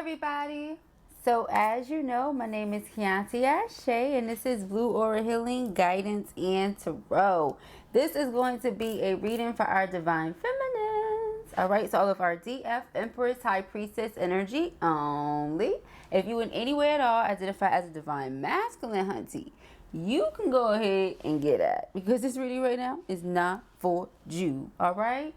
everybody. So as you know, my name is Kianti Ayshea and this is Blue Aura Healing Guidance and Tarot. This is going to be a reading for our Divine Feminines. Alright, so all of our DF, Empress, High Priestess energy only. If you in any way at all identify as a Divine Masculine, hunty, you can go ahead and get at, because this reading right now is not for you. Alright?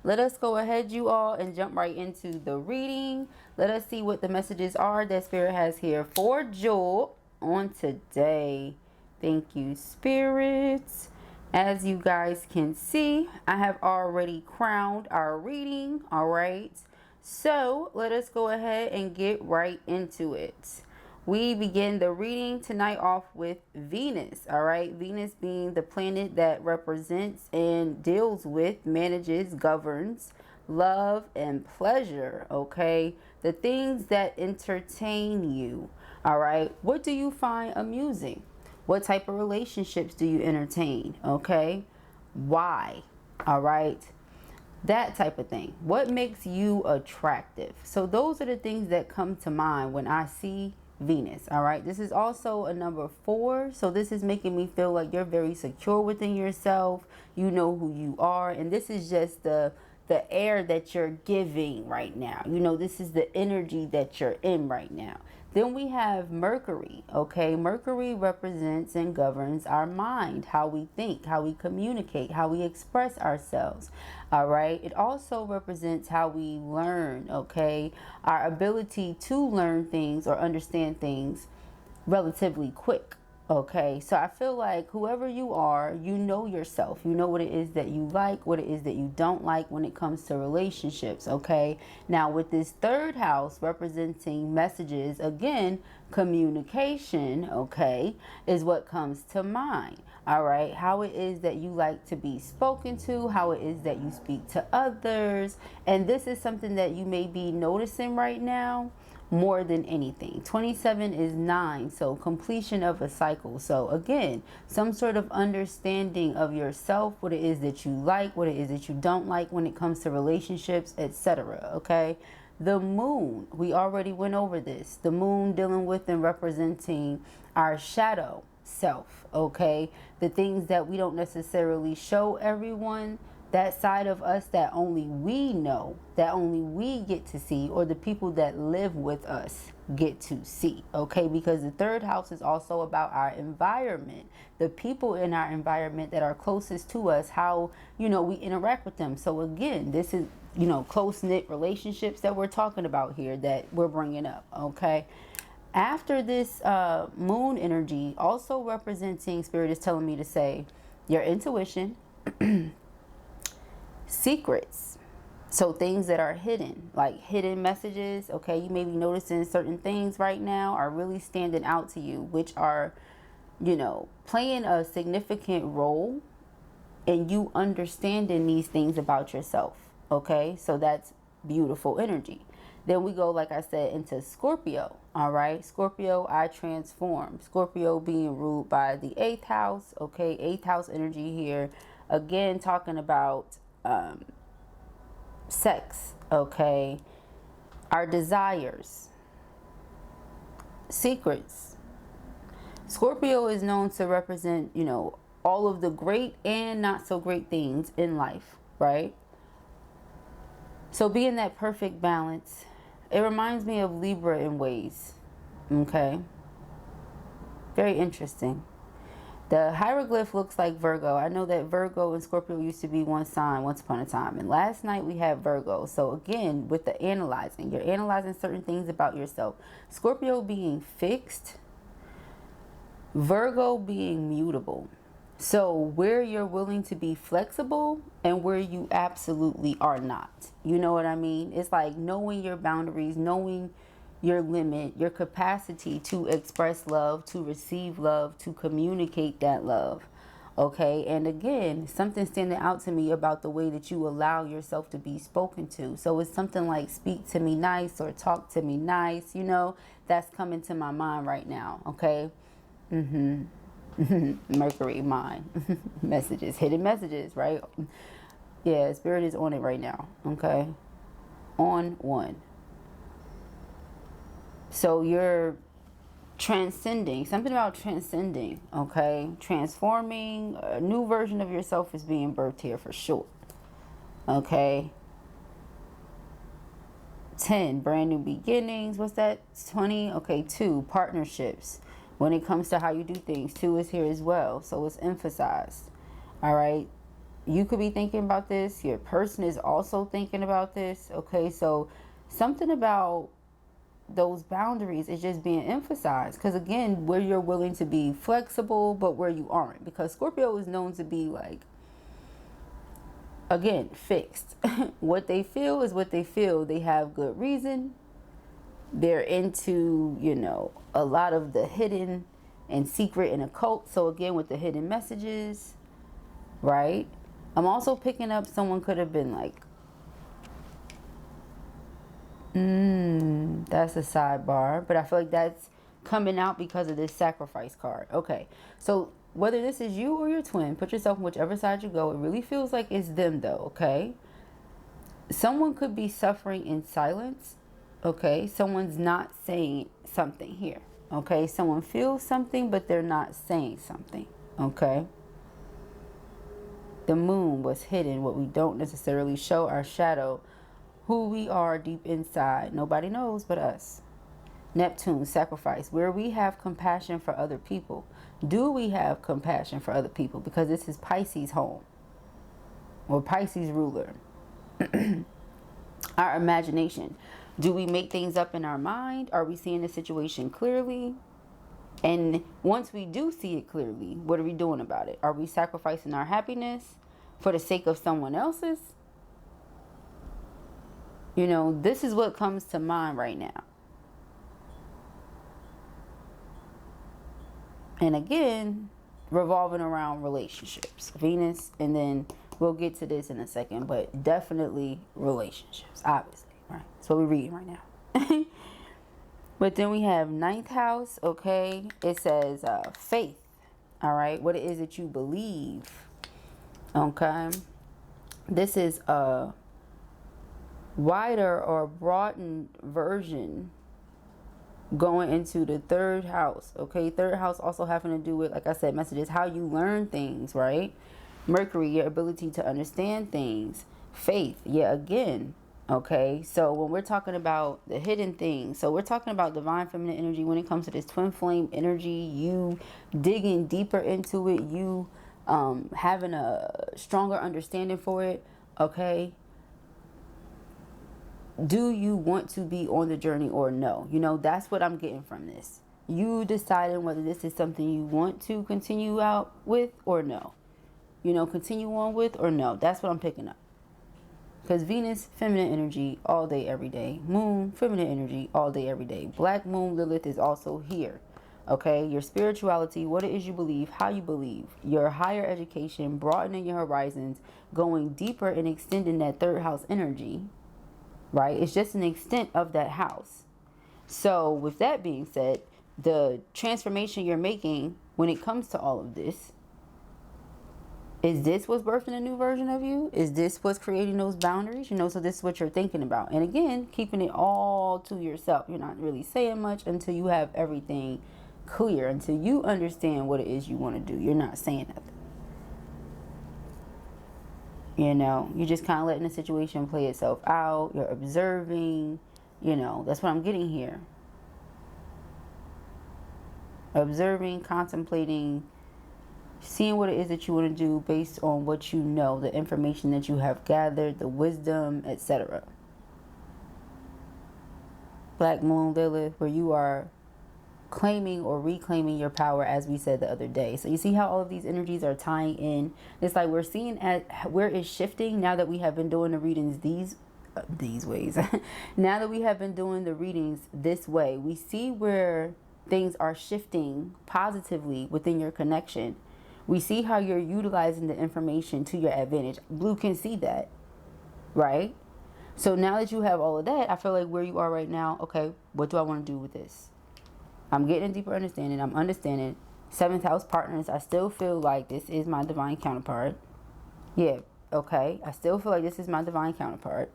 Let us go ahead, you all, and jump right into the reading. Let us see what the messages are that Spirit has here for Jewel on today. Thank you, Spirits. As you guys can see, I have already crowned our reading. All right. So let us go ahead and get right into it. We begin the reading tonight off with Venus, all right? Venus being the planet that represents and deals with, manages, governs love and pleasure, okay? The things that entertain you, all right? What do you find amusing? What type of relationships do you entertain, okay? Why, all right? That type of thing. What makes you attractive? So those are the things that come to mind when I see Venus. All right, this is also a number 4, so this is making me feel like you're very secure within yourself. You know who you are, and this is just the air that you're giving right now. You know, this is the energy that you're in right now. Then we have Mercury. Okay, Mercury represents and governs our mind, how we think, how we communicate, how we express ourselves. All right, it also represents how we learn. Okay, our ability to learn things or understand things relatively quick. Okay, so I feel like whoever you are, you know yourself. You know what it is that you like, what it is that you don't like when it comes to relationships. Okay, now with this third house representing messages, again, communication, okay, is what comes to mind. All right, how it is that you like to be spoken to, how it is that you speak to others. And this is something that you may be noticing right now more than anything. 27 is 9, so completion of a cycle. So again, some sort of understanding of yourself, what it is that you like, what it is that you don't like when it comes to relationships, etc. Okay, the moon, we already went over this. The moon dealing with and representing our shadow self. Okay, the things that we don't necessarily show everyone, that side of us that only we know, that only we get to see, or the people that live with us get to see. Okay, because the third house is also about our environment, the people in our environment that are closest to us, how, you know, we interact with them. So again, this is, you know, close-knit relationships that we're talking about here, that we're bringing up. Okay, after this moon energy, also representing, Spirit is telling me to say, your intuition, secrets, so things that are hidden, like hidden messages. Okay, you may be noticing certain things right now are really standing out to you, which are, you know, playing a significant role in you understanding these things about yourself. Okay, so that's beautiful energy. Then we go, like I said, into Scorpio. All right, Scorpio, I transform. Scorpio being ruled by the 8th house. Okay, 8th house energy here, again talking about sex, okay, our desires, secrets. Scorpio is known to represent, you know, all of the great and not so great things in life, right? So being that perfect balance, it reminds me of Libra in ways. Okay, very interesting. The hieroglyph looks like Virgo. I know that Virgo and Scorpio used to be one sign once upon a time. And last night we had Virgo. So again, with the analyzing, you're analyzing certain things about yourself. Scorpio being fixed, Virgo being mutable. So where you're willing to be flexible and where you absolutely are not. You know what I mean? It's like knowing your boundaries, knowing your limit, your capacity to express love, to receive love, to communicate that love. Okay, and again, something standing out to me about the way that you allow yourself to be spoken to. So it's something like speak to me nice or talk to me nice, you know, that's coming to my mind right now. Okay, Mercury mind messages, hidden messages, right? Yeah, Spirit is on it right now. Okay, on one. So you're transcending, something about transcending, okay? Transforming, a new version of yourself is being birthed here for sure, okay? 10, brand new beginnings. What's that? 20, okay, 2, partnerships. When it comes to how you do things, 2 is here as well, so it's emphasized, all right? You could be thinking about this. Your person is also thinking about this, okay? So something about those boundaries is just being emphasized, because again, where you're willing to be flexible but where you aren't, because Scorpio is known to be like, again, fixed. What they feel is what they feel. They have good reason. They're into, you know, a lot of the hidden and secret and occult. So again, with the hidden messages, right? I'm also picking up someone could have been like, that's a sidebar, but I feel like that's coming out because of this sacrifice card. Okay, so whether this is you or your twin, put yourself on whichever side you go. It really feels like it's them though, okay? Someone could be suffering in silence, okay? Someone's not saying something here, okay? Someone feels something, but they're not saying something, okay? The moon was hidden, what we don't necessarily show, our shadow, who we are deep inside. Nobody knows but us. Neptune, sacrifice, where we have compassion for other people. Do we have compassion for other people? Because this is Pisces home, or Pisces ruler. Our imagination. Do we make things up in our mind? Are we seeing the situation clearly? And once we do see it clearly, what are we doing about it? Are we sacrificing our happiness for the sake of someone else's? You know, this is what comes to mind right now. And again, revolving around relationships. Venus, and then we'll get to this in a second, but definitely relationships, obviously, right? That's what we're reading right now. But then we have 9th house, okay? It says faith, all right? What it is that you believe, okay? This is a wider or broadened version going into the 3rd house, okay? 3rd house also having to do with, like I said, messages, how you learn things, right? Mercury, your ability to understand things. Faith, yeah, again, okay? So when we're talking about the hidden things, so we're talking about divine feminine energy when it comes to this twin flame energy, you digging deeper into it, you having a stronger understanding for it, okay? Do you want to be on the journey or no? You know, that's what I'm getting from this. You deciding whether this is something you want to continue out with or no. You know, continue on with or no. That's what I'm picking up. Because Venus, feminine energy all day, every day. Moon, feminine energy all day, every day. Black moon, Lilith is also here. Okay, your spirituality, what it is you believe, how you believe, your higher education, broadening your horizons, going deeper and extending that 3rd house energy. Right? It's just an extent of that house. So with that being said, the transformation you're making when it comes to all of this, is this what's birthing a new version of you? Is this what's creating those boundaries? You know, so this is what you're thinking about. And again, keeping it all to yourself. You're not really saying much until you have everything clear, until you understand what it is you want to do. You're not saying nothing. You know, you're just kind of letting the situation play itself out. You're observing. You know, that's what I'm getting here. Observing, contemplating, seeing what it is that you want to do based on what you know, the information that you have gathered, the wisdom, etc. Black Moon Lilith, where you are claiming or reclaiming your power, as we said the other day. So you see how all of these energies are tying in. It's like we're seeing at where it's shifting now that we have been doing the readings these ways. Now that we have been doing the readings this way, we see where things are shifting positively within your connection. We see how you're utilizing the information to your advantage. Blue can see that, right? So now that you have all of that, I feel like where you are right now, okay, what do I want to do with this? I'm getting a deeper understanding. I'm understanding. 7th house partners, I still feel like this is my divine counterpart. Yeah, okay. I still feel like this is my divine counterpart.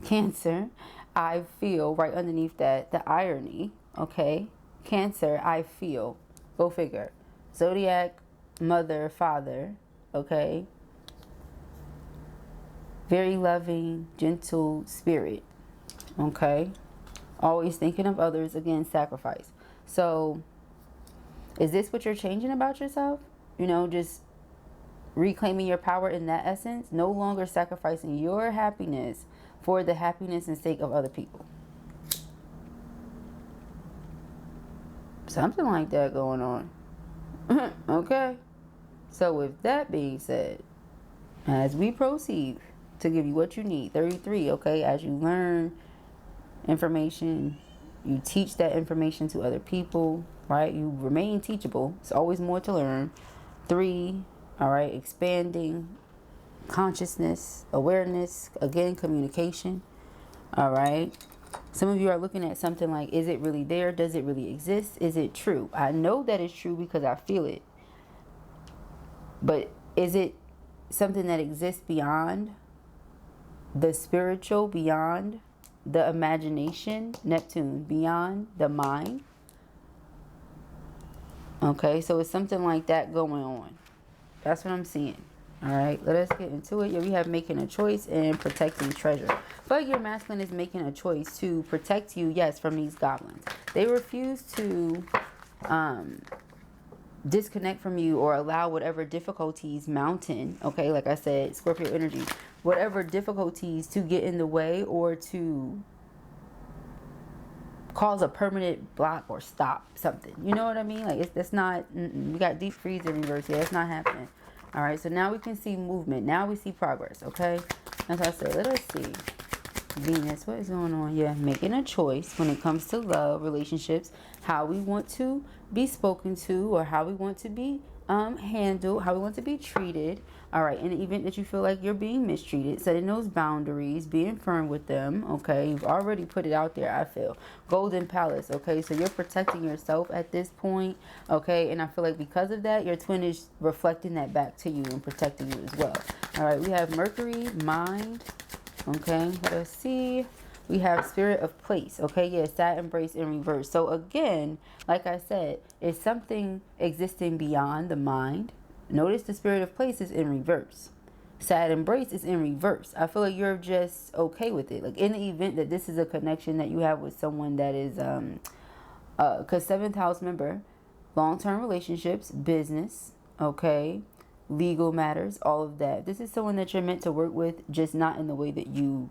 Cancer, I feel right underneath that the irony. Okay. Cancer, I feel. Go figure. Zodiac, mother, father. Okay. Very loving, gentle spirit. Okay. Always thinking of others. Again, sacrifice. So, is this what you're changing about yourself? You know, just reclaiming your power in that essence. No longer sacrificing your happiness for the happiness and sake of other people. Something like that going on. Okay. So with that being said, as we proceed to give you what you need, 33, okay, as you learn information, you teach that information to other people, right? You remain teachable. It's always more to learn. 3, all right, expanding consciousness, awareness, again, communication, all right? Some of you are looking at something like, is it really there? Does it really exist? Is it true? I know that it's true because I feel it. But is it something that exists beyond the spiritual, beyond the imagination, Neptune, beyond the mind? Okay, so it's something like that going on. That's what I'm seeing. All right, let us get into it. Yeah, we have making a choice and protecting treasure. But your masculine is making a choice to protect you, yes, from these goblins. They refuse to disconnect from you or allow whatever difficulties mountain, okay, like I said, Scorpio energy, whatever difficulties to get in the way or to cause a permanent block or stop something. You know what I mean? Like, that's not, we got deep freeze in reverse here. It's not happening. All right, so now we can see movement. Now we see progress, okay? As I said, let us see. Venus, what is going on? Yeah, making a choice when it comes to love, relationships, how we want to be spoken to or how we want to be handled, how we want to be treated. All right, in the event that you feel like you're being mistreated, setting those boundaries, being firm with them, okay? You've already put it out there, I feel. Golden Palace, okay? So you're protecting yourself at this point, okay? And I feel like because of that, your twin is reflecting that back to you and protecting you as well. All right, we have Mercury, mind, okay? Let us see. We have spirit of place, okay? Yeah, sad embrace in reverse. So again, like I said, it's something existing beyond the mind. Notice the spirit of place is in reverse. Sad embrace is in reverse. I feel like you're just okay with it. Like in the event that this is a connection that you have with someone that is, because 7th house member, long-term relationships, business, okay? Legal matters, all of that. This is someone that you're meant to work with, just not in the way that you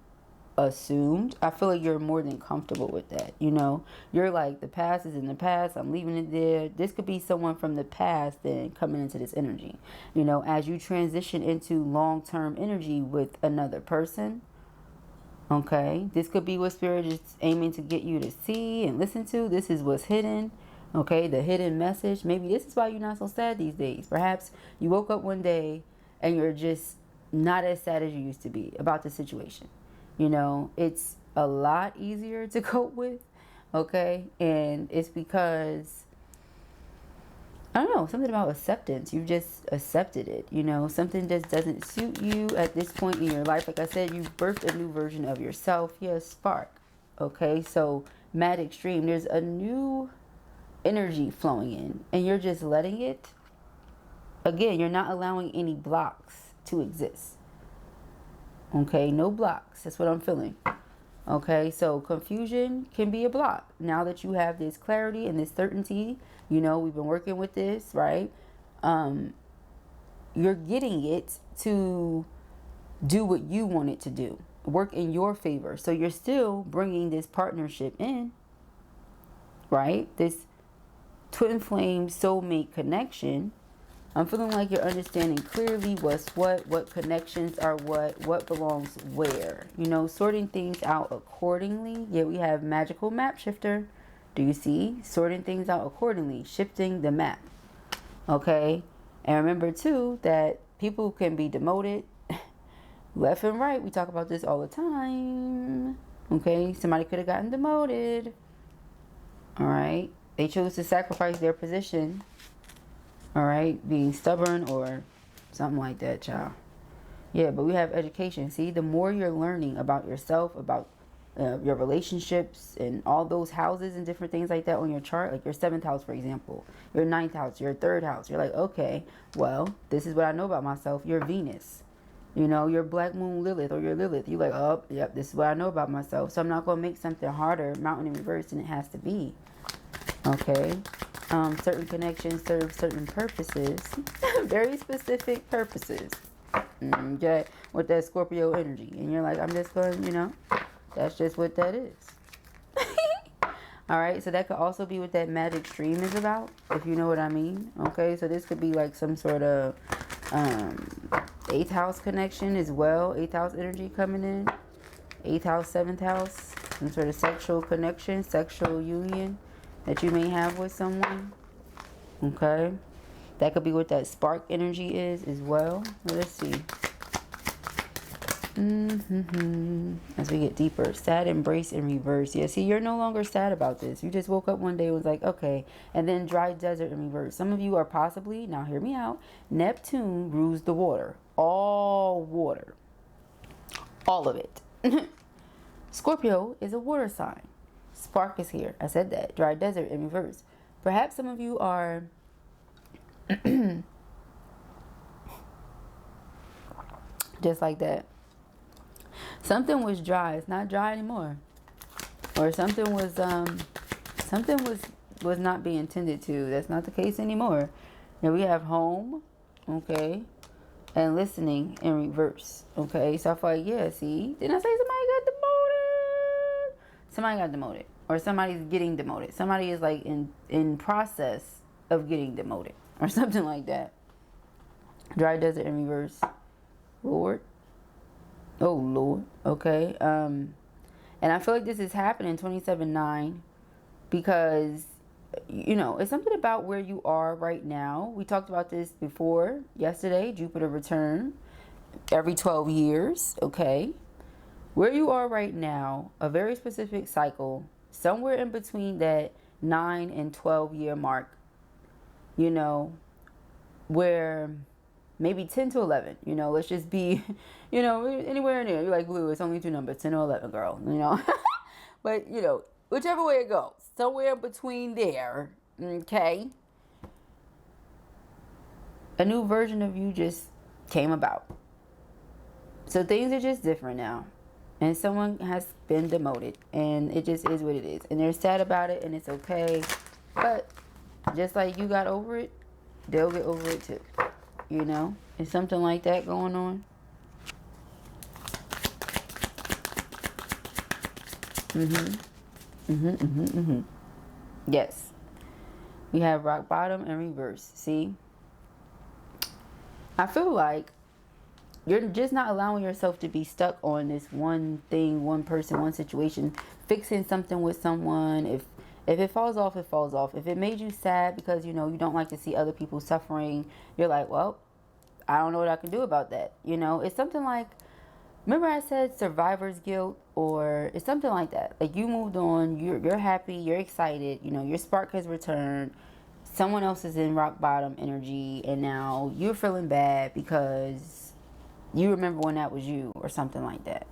assumed. I feel like you're more than comfortable with that. You know, you're like, the past is in the past, I'm leaving it there. This could be someone from the past then coming into this energy, you know, as you transition into long-term energy with another person. Okay, this could be what spirit is aiming to get you to see and listen to. This is what's hidden. Okay, the hidden message. Maybe this is why you're not so sad these days. Perhaps you woke up one day and you're just not as sad as you used to be about the situation. You know, it's a lot easier to cope with, okay? And it's because, I don't know, something about acceptance. You've just accepted it, you know? Something just doesn't suit you at this point in your life. Like I said, you've birthed a new version of yourself. Yes, spark, okay? So, mad extreme. There's a new energy flowing in, and you're just letting it. Again, you're not allowing any blocks to exist. Okay, no blocks. That's what I'm feeling. Okay, so confusion can be a block. Now that you have this clarity and this certainty, you know, we've been working with this, right? You're getting it to do what you want it to do. Work in your favor. So you're still bringing this partnership in, right? This twin flame soulmate connection. I'm feeling like you're understanding clearly what's what connections are what belongs where. You know, sorting things out accordingly. Yeah, we have magical map shifter. Do you see? Sorting things out accordingly, shifting the map. Okay? And remember too that people can be demoted left and right. We talk about this all the time. Okay? Somebody could have gotten demoted. All right? They chose to sacrifice their position. All right, being stubborn or something like that, child. Yeah, but we have education. See, the more you're learning about yourself, about your relationships and all those houses and different things like that on your chart, like your 7th house, for example, your 9th house, your 3rd house. You're like, okay, well, this is what I know about myself. Your Venus, you know, your Black Moon Lilith or your Lilith. You're like, oh, yep, this is what I know about myself. So I'm not going to make something harder, mountain in reverse, than it has to be. Okay. Certain connections serve certain purposes, very specific purposes. Okay, with that Scorpio energy, and you're like, I'm just going, you know, that's just what that is. All right, so that could also be what that magic stream is about, if you know what I mean. Okay, so this could be like some sort of 8th house connection as well, 8th house energy coming in, 8th house, 7th house, some sort of sexual connection, sexual union that you may have with someone. Okay, that could be what that spark energy is as well. Let's see. As we get deeper, sad embrace in reverse. Yeah, see, you're no longer sad about this. You just woke up one day and was like, okay. And then dry desert in reverse. Some of you are possibly, now hear me out, Neptune rules the water. All water. All of it. Scorpio is a water sign. Spark is here. I said that. Dry desert in reverse. Perhaps some of you are just like that. Something was dry. It's not dry anymore. Or something was not being tended to. That's not the case anymore. Now we have home, okay, and listening in reverse. Okay, so I feel like, yeah, see, didn't I say somebody got demoted? Somebody got demoted. Or somebody's getting demoted. Somebody is like in process of getting demoted. Or something like that. Dry desert in reverse. Lord. Oh, Lord. Okay. And I feel like this is happening 27/9 because, you know, it's something about where you are right now. We talked about this before yesterday. Jupiter return every 12 years. Okay. Where you are right now, a very specific cycle, somewhere in between that 9 and 12 year mark, you know, where maybe 10 to 11, you know, let's just be, you know, anywhere near. You're like, Blue, it's only 2 numbers, 10 or 11, girl, you know. But, you know, whichever way it goes, somewhere between there, okay, a new version of you just came about. So things are just different now. And someone has been demoted, and it just is what it is. And they're sad about it, and it's okay. But just like you got over it, they'll get over it too. You know? Is something like that going on? Yes. We have rock bottom and reverse. See? I feel like you're just not allowing yourself to be stuck on this one thing, one person, one situation, fixing something with someone. If it falls off, it falls off. If it made you sad because, you know, you don't like to see other people suffering, you're like, well, I don't know what I can do about that. You know, it's something like, remember I said survivor's guilt, or it's something like that. Like you moved on, you're happy, you're excited, you know, your spark has returned. Someone else is in rock bottom energy, and now you're feeling bad because you remember when that was you, or something like that.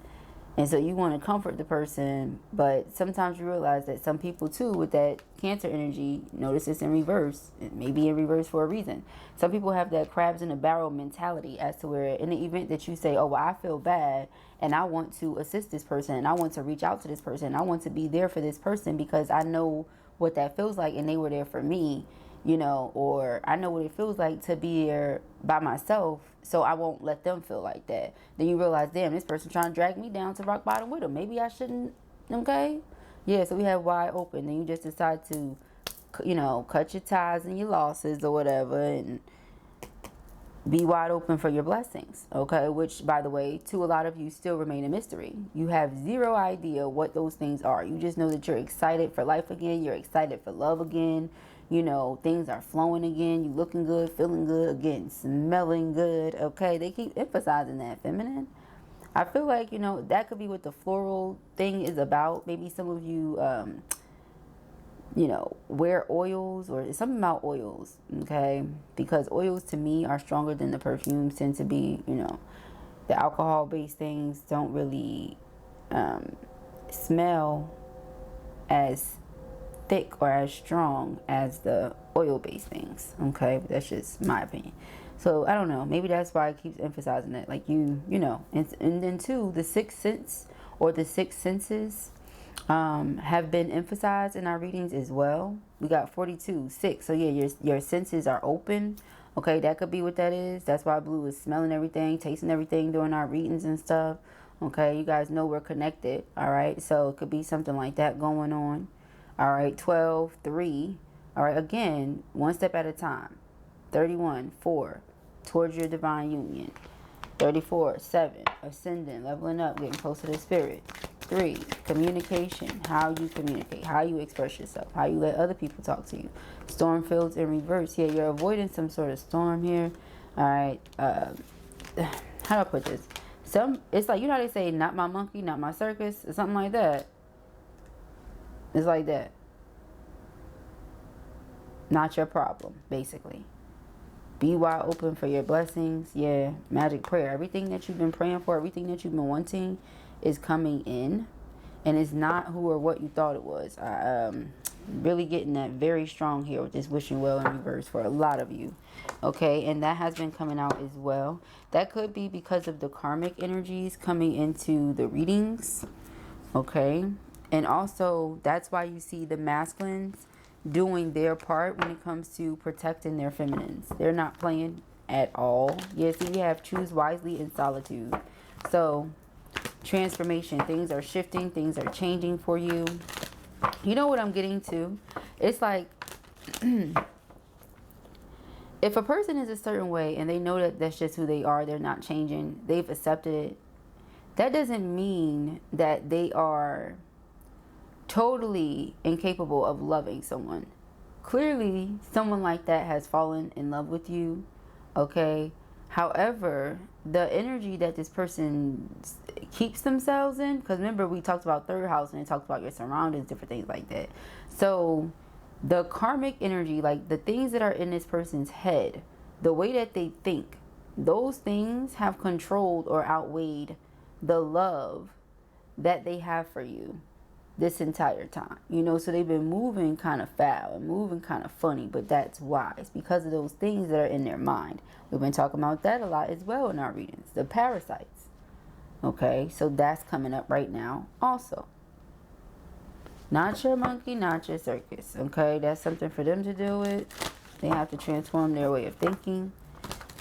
And so you want to comfort the person, but sometimes you realize that some people too with that Cancer energy, notice this in reverse, it may be in reverse for a reason. Some people have that crabs in a barrel mentality, as to where in the event that you say, oh, well, I feel bad and I want to assist this person and I want to reach out to this person, I want to be there for this person because I know what that feels like and they were there for me, you know, or I know what it feels like to be there by myself, so I won't let them feel like that. Then you realize, damn, this person trying to drag me down to rock bottom with them. Maybe I shouldn't, okay? Yeah, so we have wide open. Then you just decide to, you know, cut your ties and your losses or whatever and be wide open for your blessings, okay? Which, by the way, to a lot of you still remain a mystery. You have zero idea what those things are. You just know that you're excited for life again. You're excited for love again. You know, things are flowing again. You looking good, feeling good again, smelling good, okay? They keep emphasizing that, feminine. I feel like, you know, that could be what the floral thing is about. Maybe some of you, you know, wear oils, or it's something about oils, okay? Because oils to me are stronger than the perfumes tend to be, you know. The alcohol-based things don't really smell as thick or as strong as the oil-based things. Okay, but that's just my opinion. So I don't know, maybe that's why it keeps emphasizing it, like you know. And then too, the sixth sense or the six senses have been emphasized in our readings as well. We got 42 6, so yeah, your senses are open. Okay, that could be what that is. That's why Blue is smelling everything, tasting everything during our readings and stuff. Okay, you guys know we're connected. All right, so it could be something like that going on. All right, 12 3. All right, again, one step at a time. 31 4, towards your divine union. 34 7, ascending, leveling up, getting closer to spirit. 3, communication, how you communicate, how you express yourself, how you let other people talk to you. Storm fields in reverse. Yeah, you're avoiding some sort of storm here. All right, how do I put this? It's like, you know how they say, not my monkey, not my circus, or something like that. It's like that. Not your problem, basically. Be wide open for your blessings. Yeah, magic prayer. Everything that you've been praying for, everything that you've been wanting is coming in. And it's not who or what you thought it was. Really getting that very strong here with this wishing well in reverse for a lot of you. Okay, and that has been coming out as well. That could be because of the karmic energies coming into the readings. Okay, and also that's why you see the masculines doing their part when it comes to protecting their feminines. They're not playing at all. Yeah, see, we have choose wisely in solitude. So transformation, things are shifting, things are changing for you. You know what I'm getting to? It's like if a person is a certain way and they know that that's just who they are, they're not changing, they've accepted it, that doesn't mean that they are totally incapable of loving someone. Clearly, someone like that has fallen in love with you, okay? However, the energy that this person keeps themselves in, because remember we talked about third house and it talked about your surroundings, different things like that. So the karmic energy, like the things that are in this person's head, the way that they think, those things have controlled or outweighed the love that they have for you this entire time. You know, so they've been moving kind of foul and moving kind of funny, but that's why. It's because of those things that are in their mind. We've been talking about that a lot as well in our readings. The parasites. Okay, so that's coming up right now also. Not your monkey, not your circus. Okay, that's something for them to deal with. They have to transform their way of thinking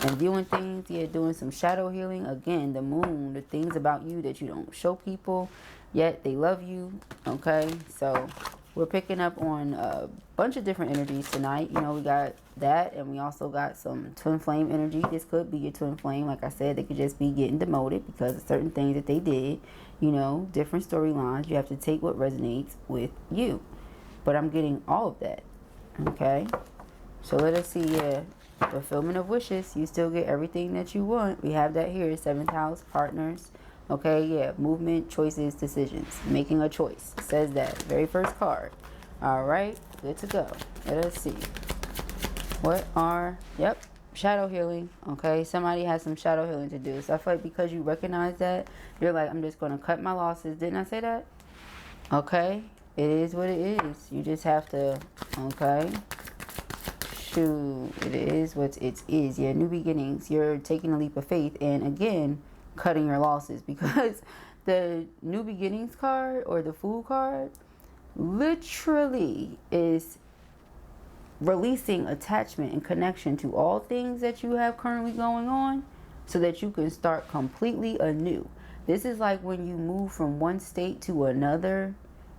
and viewing things. Yeah, doing some shadow healing. Again, the moon, the things about you that you don't show people, yet they love you. Okay, so we're picking up on a bunch of different energies tonight. You know, we got that, and we also got some twin flame energy. This could be your twin flame. Like I said, they could just be getting demoted because of certain things that they did. You know, different storylines. You have to take what resonates with you. But I'm getting all of that. Okay, so let us see. Yeah, fulfillment of wishes. You still get everything that you want. We have that here. 7th house, partners. Okay, yeah, movement, choices, decisions, making a choice. It says that very first card. All right, good to go. Let us see. What are, yep, shadow healing. Okay, somebody has some shadow healing to do. So I feel like because you recognize that, you're like, I'm just going to cut my losses. Didn't I say that? Okay, it is what it is. You just have to, okay, shoot, it is what it is. Yeah, new beginnings. You're taking a leap of faith. And again, cutting your losses, because the new beginnings card or the Fool card literally is releasing attachment and connection to all things that you have currently going on so that you can start completely anew. This is like when you move from one state to another.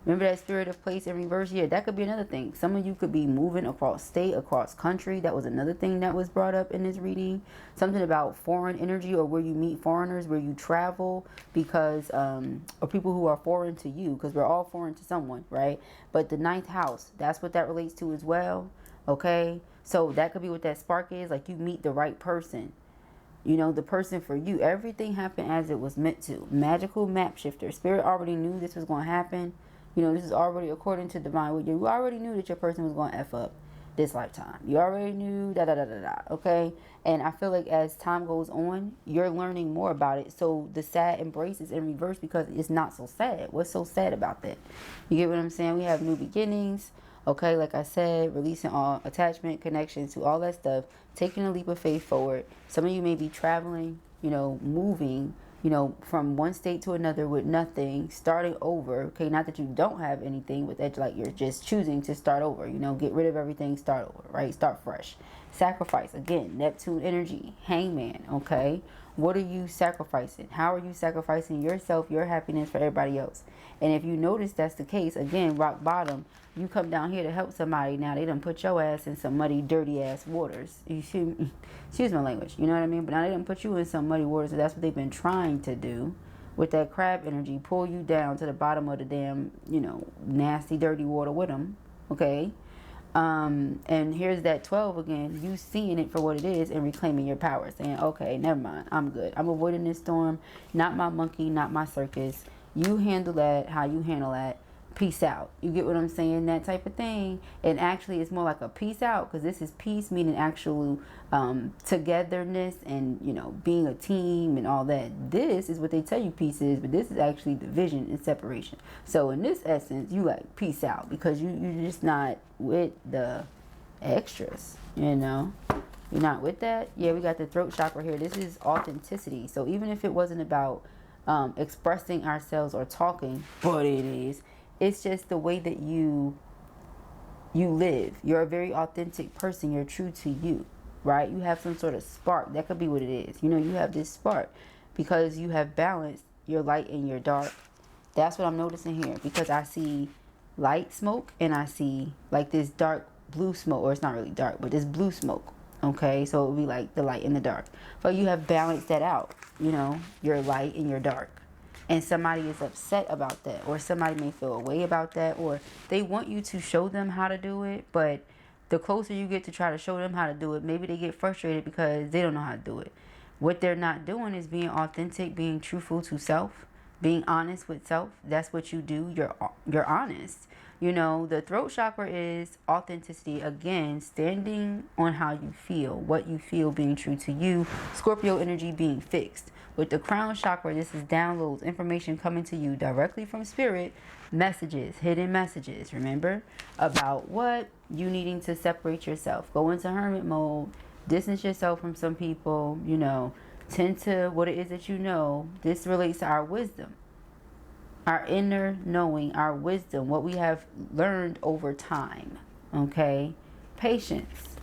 Remember that spirit of place in reverse? Yeah, that could be another thing. Some of you could be moving across state, across country. That was another thing that was brought up in this reading. Something about foreign energy, or where you meet foreigners, where you travel because, or people who are foreign to you, because we're all foreign to someone, right? But the 9th house, that's what that relates to as well. Okay, so that could be what that spark is. Like you meet the right person. You know, the person for you. Everything happened as it was meant to. Magical map shifter. Spirit already knew this was going to happen. You know, this is already according to divine wisdom. You already knew that your person was going to F up. this lifetime. You already knew da da da da da. Okay, and I feel like as time goes on, you're learning more about it. So the sad embrace is in reverse because it's not so sad. What's so sad about that? You get what I'm saying? We have new beginnings. Okay, like I said, releasing all attachment, connection to all that stuff, taking a leap of faith forward. Some of you may be traveling, you know, moving, you know, from one state to another with nothing, starting over. Okay, not that you don't have anything, but that like you're just choosing to start over. You know, get rid of everything, start over, right? Start fresh. Sacrifice, again, Neptune energy, hangman. Okay, what are you sacrificing? How are you sacrificing yourself, your happiness for everybody else? And if you notice that's the case, again, rock bottom, you come down here to help somebody, now they done put your ass in some muddy, dirty ass waters. Excuse my language, you know what I mean? But now they done put you in some muddy waters, so that's what they've been trying to do with that crab energy, pull you down to the bottom of the damn, you know, nasty, dirty water with them, okay? And here's that 12 again, you seeing it for what it is and reclaiming your power, saying, okay, never mind, I'm good. I'm avoiding this storm, not my monkey, not my circus. You handle that how you handle that. Peace out. You get what I'm saying? That type of thing. And actually, it's more like a peace out, because this is peace, meaning actual togetherness and, you know, being a team and all that. This is what they tell you peace is, but this is actually division and separation. So in this essence, you like peace out because you're just not with the extras, you know? You're not with that. Yeah, we got the throat chakra here. This is authenticity. So even if it wasn't about expressing ourselves or talking, but it is. It's just the way that you live. You're a very authentic person. You're true to you, right? You have some sort of spark. That could be what it is. You know, you have this spark because you have balanced your light and your dark. That's what I'm noticing here, because I see light smoke and I see like this dark blue smoke, or it's not really dark, but this blue smoke. Okay, so it would be like the light and the dark. But you have balanced that out, you know, your light and your dark. And somebody is upset about that, or somebody may feel a way about that, or they want you to show them how to do it, but the closer you get to try to show them how to do it, maybe they get frustrated because they don't know how to do it. What they're not doing is being authentic, being truthful to self, being honest with self. That's what you do. You're honest. You know, the throat chakra is authenticity. Again, standing on how you feel, what you feel, being true to you. Scorpio energy being fixed. With the crown chakra, this is downloads, information coming to you directly from spirit, messages, hidden messages, remember, about what you needing to separate yourself. Go into hermit mode, distance yourself from some people, you know, tend to what it is that you know. This relates to our wisdom, our inner knowing, our wisdom, what we have learned over time, okay? Patience,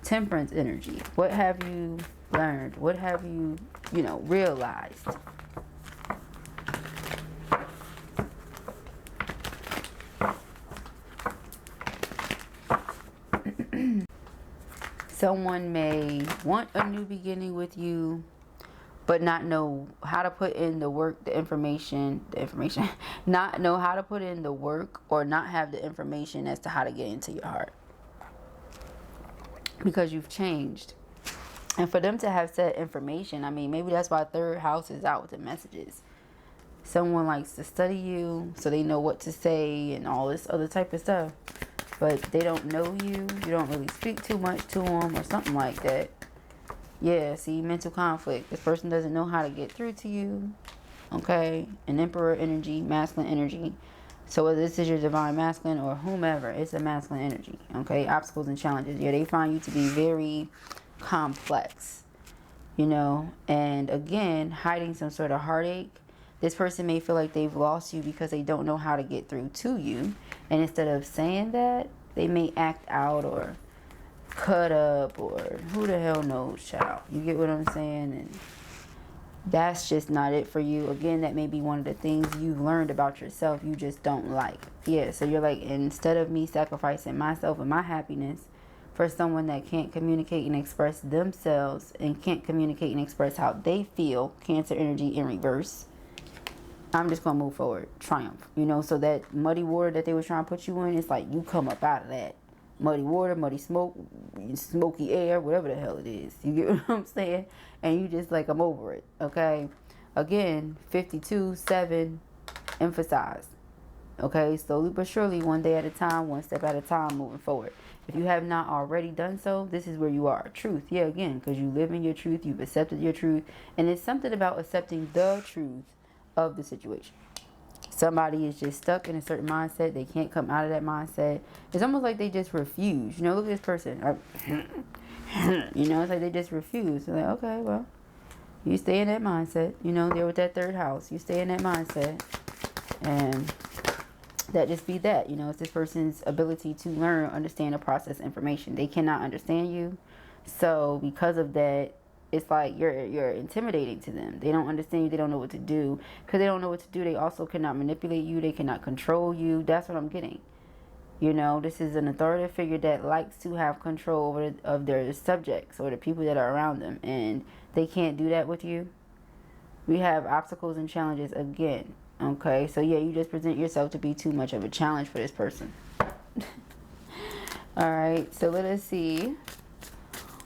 temperance energy. What have you learned? What have you, you know, realized? Someone may want a new beginning with you, but not know how to put in the work, the information, not know how to put in the work, or not have the information as to how to get into your heart. Because you've changed. And for them to have said information, I mean, maybe that's why third house is out with the messages. Someone likes to study you so they know what to say and all this other type of stuff. But they don't know you. You don't really speak too much to them or something like that. Yeah, see, mental conflict. This person doesn't know how to get through to you. Okay? An emperor energy, masculine energy. So whether this is your divine masculine or whomever, it's a masculine energy. Okay? Obstacles and challenges. Yeah, they find you to be very complex. You know? And again, hiding some sort of heartache. This person may feel like they've lost you because they don't know how to get through to you. And instead of saying that, they may act out or cut up or who the hell knows, child. You get what I'm saying? And that's just not it for you. Again, that may be one of the things you've learned about yourself you just don't like. Yeah, so you're like, instead of me sacrificing myself and my happiness for someone that can't communicate and express themselves and can't communicate and express how they feel, Cancer energy in reverse, I'm just going to move forward. Triumph. You know, so that muddy water that they were trying to put you in, it's like you come up out of that. Muddy water, muddy smoke, smoky air, whatever the hell it is. You get what I'm saying? And you just like, I'm over it. Okay? Again, 52-7, emphasize. Okay, slowly but surely, one day at a time, one step at a time, moving forward. If you have not already done so, this is where you are. Truth, yeah, again, because you live in your truth, you've accepted your truth, and it's something about accepting the truth of the situation. Somebody is just stuck in a certain mindset. They can't come out of that mindset. It's almost like they just refuse. You know, look at this person. You know, it's like they just refuse. They're like, okay, well, you stay in that mindset. You know, they're with that third house. You stay in that mindset. And that just be that. You know, it's this person's ability to learn, understand, and process information. They cannot understand you. So because of that, it's like you're intimidating to them. They don't understand you. They don't know what to do. Because they don't know what to do, they also cannot manipulate you. They cannot control you. That's what I'm getting. You know, this is an authoritative figure that likes to have control over of their subjects or the people that are around them. And they can't do that with you. We have obstacles and challenges again. Okay, so yeah, you just present yourself to be too much of a challenge for this person. Alright, so let us see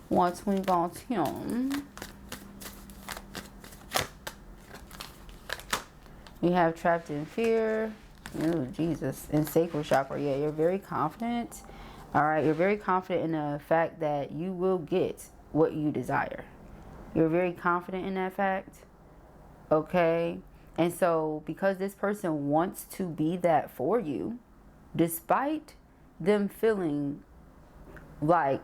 what's we got here. We have trapped in fear. Oh, Jesus. And sacral chakra. Yeah, you're very confident. Alright, you're very confident in the fact that you will get what you desire. You're very confident in that fact. Okay. And so because this person wants to be that for you, despite them feeling like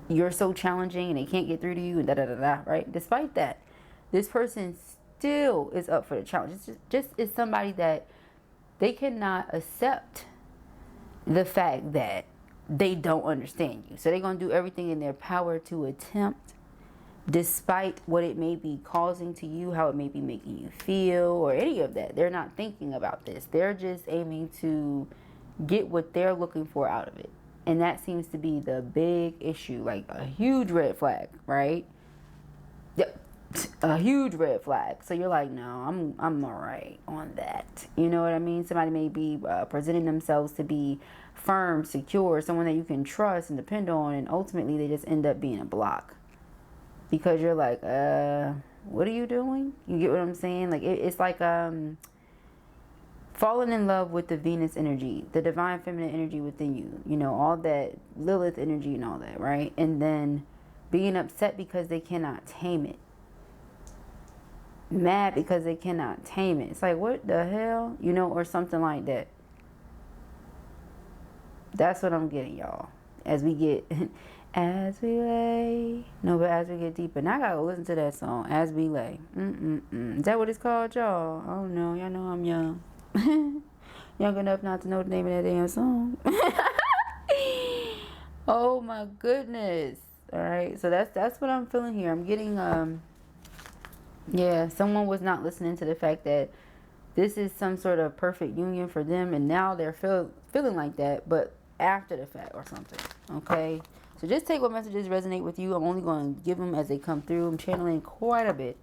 you're so challenging and they can't get through to you and da-da-da-da, right? Despite that, this person still is up for the challenge. It's just is somebody that they cannot accept the fact that they don't understand you. So they're going to do everything in their power to attempt, despite what it may be causing to you, how it may be making you feel, or any of that. They're not thinking about this. They're just aiming to get what they're looking for out of it. And that seems to be the big issue, like a huge red flag, right? Yep, a huge red flag. So you're like, no, I'm all right on that. You know what I mean? Somebody may be presenting themselves to be firm, secure, someone that you can trust and depend on, and ultimately they just end up being a block. Because you're like, what are you doing? You get what I'm saying? Like, it's like falling in love with the Venus energy, the divine feminine energy within you. You know, all that Lilith energy and all that, right? And then being upset because they cannot tame it. Mad because they cannot tame it. It's like, what the hell? You know, or something like that. That's what I'm getting, y'all. As we get... As we lay. No, but as we get deeper. Now I gotta listen to that song. As we lay. Is that what it's called, y'all? Oh no, y'all know I'm young. Young enough not to know the name of that damn song. Oh my goodness. Alright, so that's what I'm feeling here. I'm getting yeah, someone was not listening to the fact that this is some sort of perfect union for them, and now they're feeling like that, but after the fact or something. Okay. So just take what messages resonate with you. I'm only going to give them as they come through. I'm channeling quite a bit.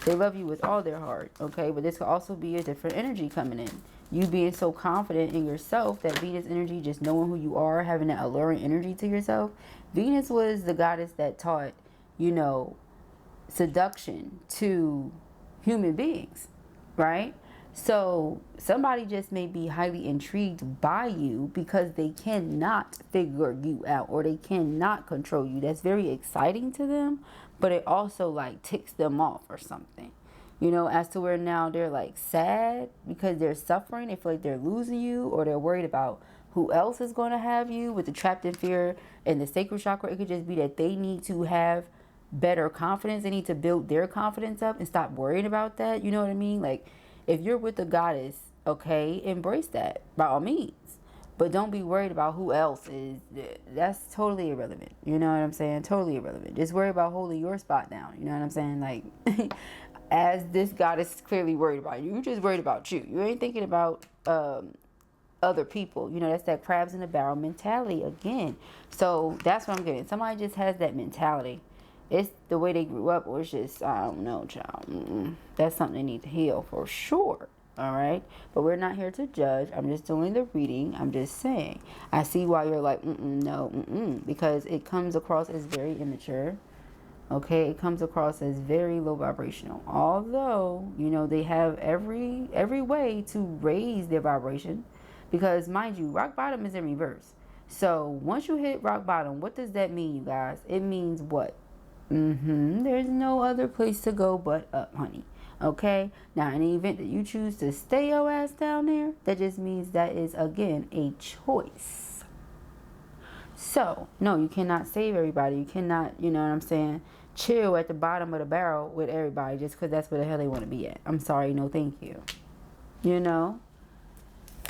They love you with all their heart, okay? But this could also be a different energy coming in. You being so confident in yourself, that Venus energy, just knowing who you are, having that alluring energy to yourself. Venus was the goddess that taught, you know, seduction to human beings, right? So somebody just may be highly intrigued by you because they cannot figure you out, or they cannot control you. That's very exciting to them, but it also like ticks them off or something, you know, as to where now they're like sad because they're suffering. They feel like they're losing you, or they're worried about who else is going to have you. With the trapped in fear and the sacral chakra, it could just be that they need to have better confidence. They need to build their confidence up and stop worrying about that. You know what I mean? Like, if you're with the goddess, okay, embrace that by all means. But don't be worried about who else is. That's totally irrelevant. You know what I'm saying? Totally irrelevant. Just worry about holding your spot down. You know what I'm saying? Like, as this goddess is clearly worried about you. You're just worried about you. You ain't thinking about other people. You know, that's that crabs in the barrel mentality again. So that's what I'm getting. Somebody just has that mentality. It's the way they grew up, or it's just, I don't know, child. That's something they need to heal for sure. All right. But we're not here to judge. I'm just doing the reading. I'm just saying. I see why you're like, no, because it comes across as very immature. Okay, it comes across as very low vibrational. Although, you know, they have every way to raise their vibration, because mind you, rock bottom is in reverse. So once you hit rock bottom, what does that mean, you guys? It means what? There's no other place to go but up, honey. Okay? Now, in the event that you choose to stay your ass down there, that just means that is, again, a choice. So, no, you cannot save everybody. You cannot, you know what I'm saying, chill at the bottom of the barrel with everybody just because that's where the hell they want to be at. I'm sorry, no thank you. You know?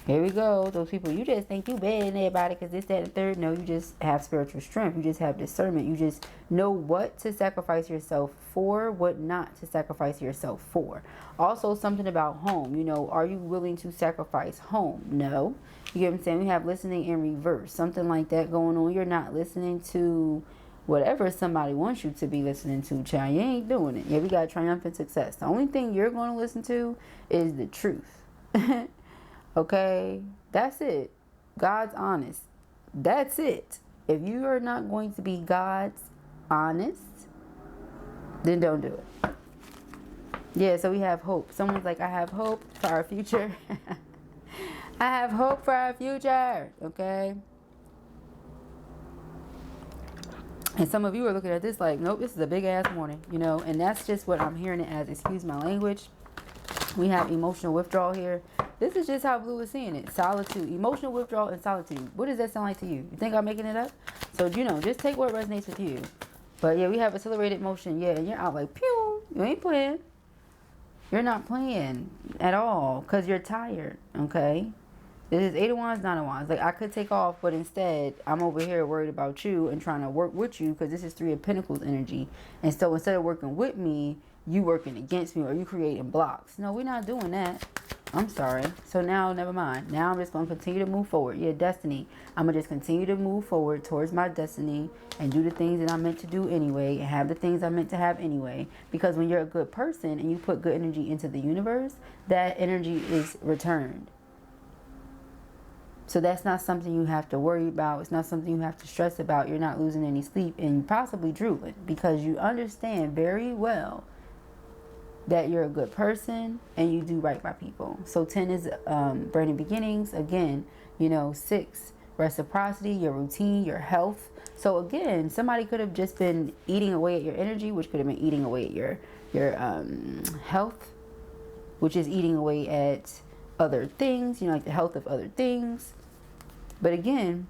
Here we go. Those people, you just think you better than everybody because this, that, and third. No, you just have spiritual strength. You just have discernment. You just know what to sacrifice yourself for, what not to sacrifice yourself for. Also, something about home. You know, are you willing to sacrifice home? No. You get what I'm saying? We have listening in reverse. Something like that going on. You're not listening to whatever somebody wants you to be listening to, child. You ain't doing it. Yeah, we got triumphant success. The only thing you're going to listen to is the truth. Okay, that's it. God's honest. That's it. If you are not going to be God's honest, then don't do it. Yeah, so we have hope. Someone's like, I have hope for our future. I have hope for our future. Okay. And some of you are looking at this like, nope, this is a big ass morning, you know, and that's just what I'm hearing it as. Excuse my language. We have emotional withdrawal here. This is just how Blue is seeing it. Solitude. Emotional withdrawal and solitude. What does that sound like to you? You think I'm making it up? So, you know, just take what resonates with you. But, yeah, we have accelerated motion. Yeah, and you're out like, pew. You ain't playing. You're not playing at all because you're tired, okay? This is 8 of Wands, 9 of Wands. Like, I could take off, but instead, I'm over here worried about you and trying to work with you because this is 3 of Pentacles energy. And so, instead of working with me, you working against me or you creating blocks. No, we're not doing that. I'm sorry. So now, never mind. Now I'm just going to continue to move forward. Yeah, destiny. I'm going to just continue to move forward towards my destiny and do the things that I'm meant to do anyway and have the things I'm meant to have anyway. Because when you're a good person and you put good energy into the universe, that energy is returned. So that's not something you have to worry about. It's not something you have to stress about. You're not losing any sleep and possibly drooling because you understand very well that you're a good person and you do right by people. So 10 is brand new beginnings. Again, you know, 6, reciprocity, your routine, your health. So again, somebody could have just been eating away at your energy, which could have been eating away at your health, which is eating away at other things, you know, like the health of other things. But again,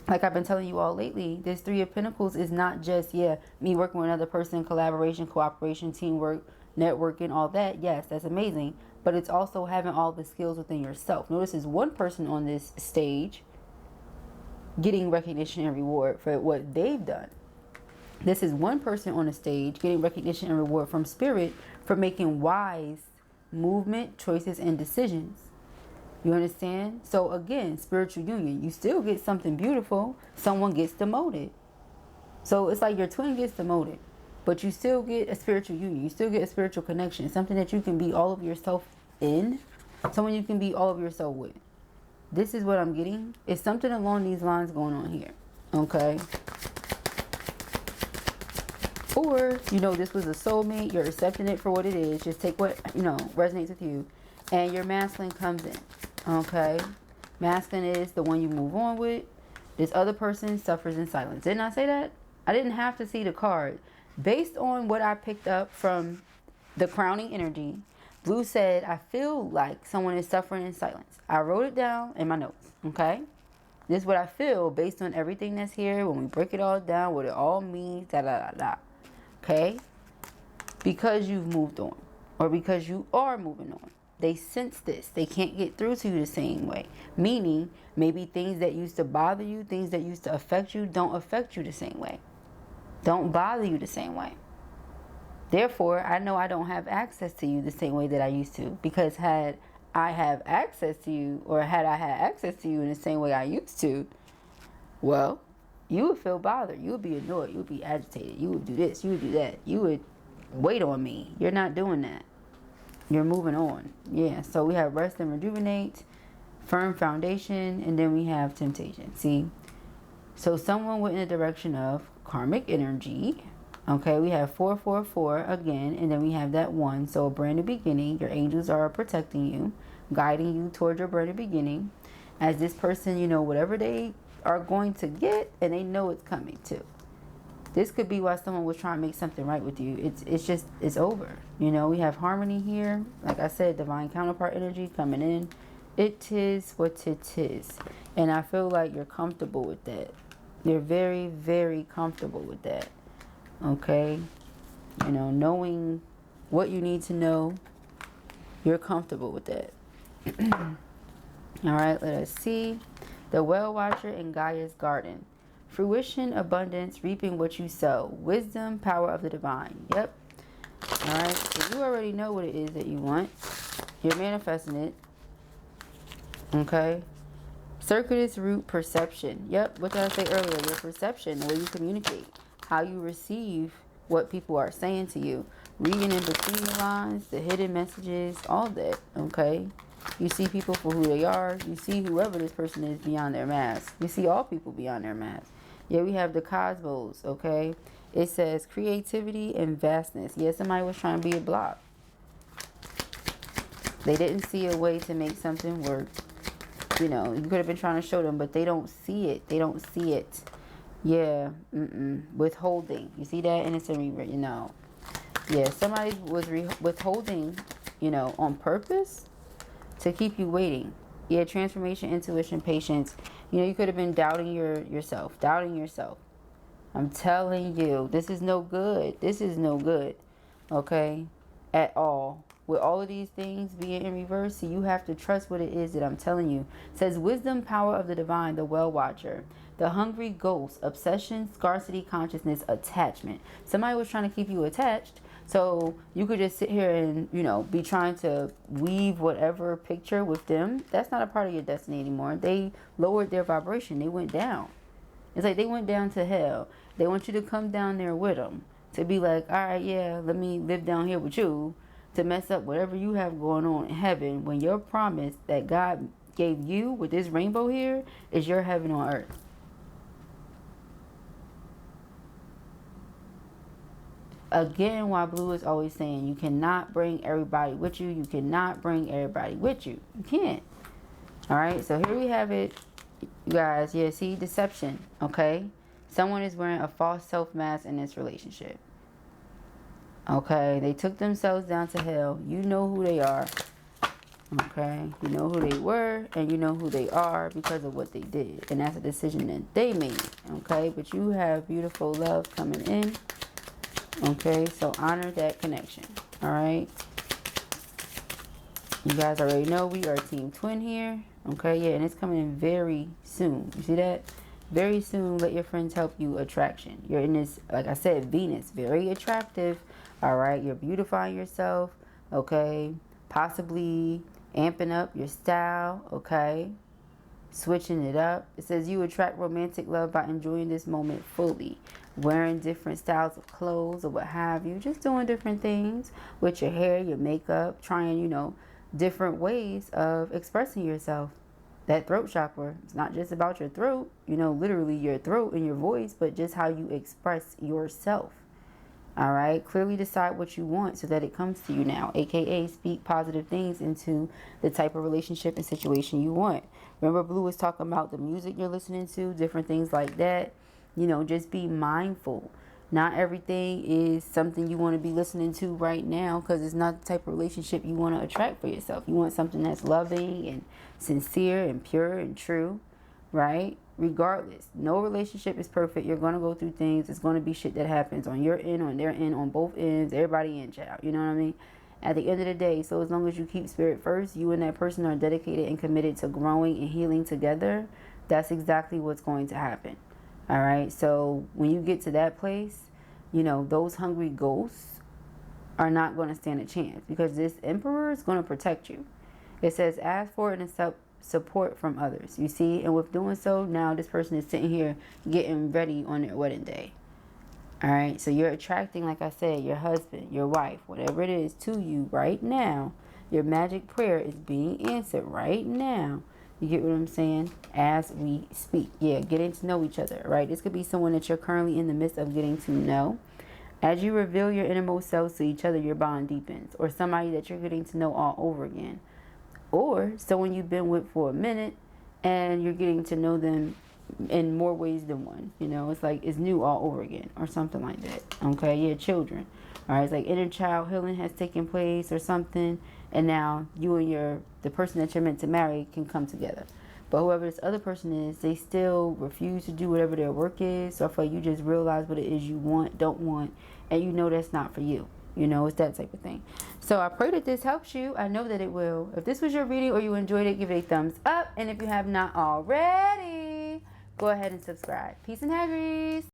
like I've been telling you all lately, this 3 of Pentacles is not just, yeah, me working with another person, collaboration, cooperation, teamwork, networking, all that. Yes, that's amazing. But it's also having all the skills within yourself. Notice there's one person on this stage getting recognition and reward for what they've done. This is one person on the stage getting recognition and reward from spirit for making wise movement, choices, and decisions. You understand? So again, spiritual union. You still get something beautiful. Someone gets demoted. So it's like your twin gets demoted. But you still get a spiritual union. You still get a spiritual connection. Something that you can be all of yourself in. Someone you can be all of yourself with. This is what I'm getting. It's something along these lines going on here. Okay? Or, you know, this was a soulmate. You're accepting it for what it is. Just take what, you know, resonates with you. And your masculine comes in. Okay? Masculine is the one you move on with. This other person suffers in silence. Didn't I say that? I didn't have to see the card. Based on what I picked up from the crowning energy, Blue said, I feel like someone is suffering in silence. I wrote it down in my notes, okay? This is what I feel based on everything that's here. When we break it all down, what it all means, da-da-da-da. Okay? Because you've moved on. Or because you are moving on. They sense this. They can't get through to you the same way. Meaning, maybe things that used to bother you, things that used to affect you, don't affect you the same way. Don't bother you the same way. Therefore, I know I don't have access to you the same way that I used to. Because had I have access to you, or had I had access to you in the same way I used to, well, you would feel bothered. You would be annoyed. You would be agitated. You would do this. You would do that. You would wait on me. You're not doing that. You're moving on. Yeah, so we have rest and rejuvenate, firm foundation, and then we have temptation. See? So someone went in the direction of karmic energy, Okay, we have 444 again, and then we have that 1. So a brand new beginning. Your angels are protecting you, guiding you towards your brand new beginning. As this person, you know, whatever they are going to get, and they know it's coming too. This could be why someone was trying to make something right with you. It's over. You know, we have harmony here. Like I said, divine counterpart energy coming in. It is what it is. And I feel like you're comfortable with that. You're very, very comfortable with that. Okay? You know, knowing what you need to know, you're comfortable with that. All right, let us see. The Well Watcher in Gaia's Garden. Fruition, abundance, reaping what you sow. Wisdom, power of the divine. Yep. All right, so you already know what it is that you want. You're manifesting it. Okay. Circuitous root, perception. Yep, what did I say earlier? Your perception, the way you communicate, how you receive what people are saying to you. Reading in between the lines, the hidden messages, all that. Okay. You see people for who they are. You see whoever this person is beyond their mask. You see all people beyond their mask. Yeah, we have the cosmos, okay? It says creativity and vastness. Yeah, somebody was trying to be a block. They didn't see a way to make something work. You know, you could have been trying to show them, but they don't see it. They don't see it. Yeah, withholding. You see that? And it's a rewritten, you know. Yeah, somebody was withholding, you know, on purpose to keep you waiting. Yeah, transformation, intuition, patience. You know, you could have been doubting yourself. Doubting yourself. I'm telling you, this is no good. This is no good. Okay? At all. With all of these things being in reverse, so you have to trust what it is that I'm telling you. It says wisdom, power of the divine, the well watcher. The hungry ghost, obsession, scarcity, consciousness, attachment. Somebody was trying to keep you attached. So you could just sit here and, you know, be trying to weave whatever picture with them. That's not a part of your destiny anymore. They lowered their vibration. They went down. It's like they went down to hell. They want you to come down there with them. To be like, all right, yeah, let me live down here with you. To mess up whatever you have going on in heaven. When your promise that God gave you with this rainbow here is your heaven on earth. Again, why Blue is always saying you cannot bring everybody with you. You cannot bring everybody with you. You can't. All right, so here we have it. You guys, yeah, see, deception, okay? Someone is wearing a false self-mask in this relationship. Okay, they took themselves down to hell. You know who they are. Okay, you know who they were and you know who they are because of what they did. And that's a decision that they made. Okay, but you have beautiful love coming in. Okay, so honor that connection. All right. You guys already know we are team twin here. Okay, yeah, and it's coming in very soon. You see that? Very soon, let your friends help you attraction. You're in this, like I said, Venus, very attractive. All right, you're beautifying yourself. Okay, possibly amping up your style. Okay, switching it up. It says you attract romantic love by enjoying this moment fully. Wearing different styles of clothes or what have you. Just doing different things with your hair, your makeup. Trying, you know, different ways of expressing yourself. That throat chakra, it's not just about your throat, you know, literally your throat and your voice, but just how you express yourself. All right, clearly decide what you want so that it comes to you now, aka speak positive things into the type of relationship and situation you want. Remember, Blue was talking about the music you're listening to, different things like that. You know, just be mindful. Not everything is something you want to be listening to right now because it's not the type of relationship you want to attract for yourself. You want something that's loving and sincere and pure and true, right? Regardless, no relationship is perfect. You're going to go through things. It's going to be shit that happens on your end, on their end, on both ends, everybody in, child. You know what I mean? At the end of the day, so as long as you keep spirit first, you and that person are dedicated and committed to growing and healing together, that's exactly what's going to happen. All right, so when you get to that place, you know, those hungry ghosts are not going to stand a chance because this emperor is going to protect you. It says, ask for it and accept support from others. You see, and with doing so, now this person is sitting here getting ready on their wedding day. All right, so you're attracting, like I said, your husband, your wife, whatever it is to you right now. Your magic prayer is being answered right now. You get what I'm saying? As we speak. Yeah, getting to know each other, right? This could be someone that you're currently in the midst of getting to know. As you reveal your innermost selves to each other, your bond deepens. Or somebody that you're getting to know all over again. Or someone you've been with for a minute and you're getting to know them in more ways than one. You know, it's like it's new all over again or something like that. Okay, yeah, children. All right, it's like inner child healing has taken place or something, and now you and the person that you're meant to marry can come together. But whoever this other person is, they still refuse to do whatever their work is. So I feel like you just realize what it is you want, don't want, and you know that's not for you. You know, it's that type of thing. So I pray that this helps you. I know that it will. If this was your reading or you enjoyed it, give it a thumbs up. And if you have not already, go ahead and subscribe. Peace and ARIES.